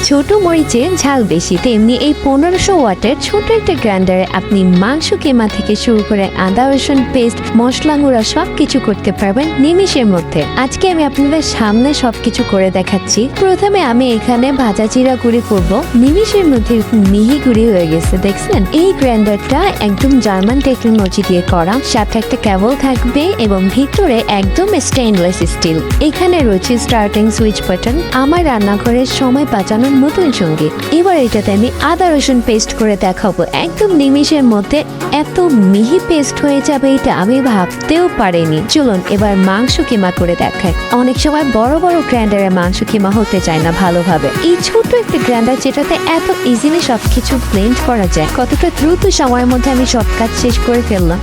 ছোট মরিচে ঝাল বেশি, তেমনি এই 1500 ওয়াটের ছোট একটা গ্রাইন্ডারে আপনি মাংস কিমা থেকে শুরু করে আদা রসুন পেস্ট মশলা গুঁড়া সবকিছু করতে পারবেন নিমিষের মধ্যে। আজকে আমি আপনাদের সামনে সবকিছু করে দেখাচ্ছি। প্রথমে আমি এখানে ভাজা জিরা গুঁড়ি করব। নিমিষের মধ্যে মিহি গুঁড়ি হয়ে গেছে, দেখছেন? এই গ্রাইন্ডারটা একদম জার্মান টেকনোলজি দিয়ে করা, সাথে একটা কেবল থাকবে এবং ভিতরে একদম স্টেইনলেস স্টিল। এখানে রয়েছে স্টার্টিং সুইচ বাটন, আমার রান্নাঘরের সময় বাঁচানোর নতুন সঙ্গী। এবার এটাতে আমি আদা রসুন পেস্ট করে দেখাবো। একদম নিমিষের মধ্যে এত মিহি পেস্ট হয়ে যাবে এটা আমি ভাবতেও পারিনি। চলুন এবার মাংস কিমা করে দেখাই। অনেক সময় বড় বড় গ্রাইন্ডারে মাংস কিমা হতে চায় না ভালোভাবে। এই ছোট একটা গ্রাইন্ডার যেটাতে এত ইজিলি সবকিছু ব্লেন্ড করা যায়, কতটা দ্রুত সময়ের মধ্যে আমি সব কাজ শেষ করে ফেললাম।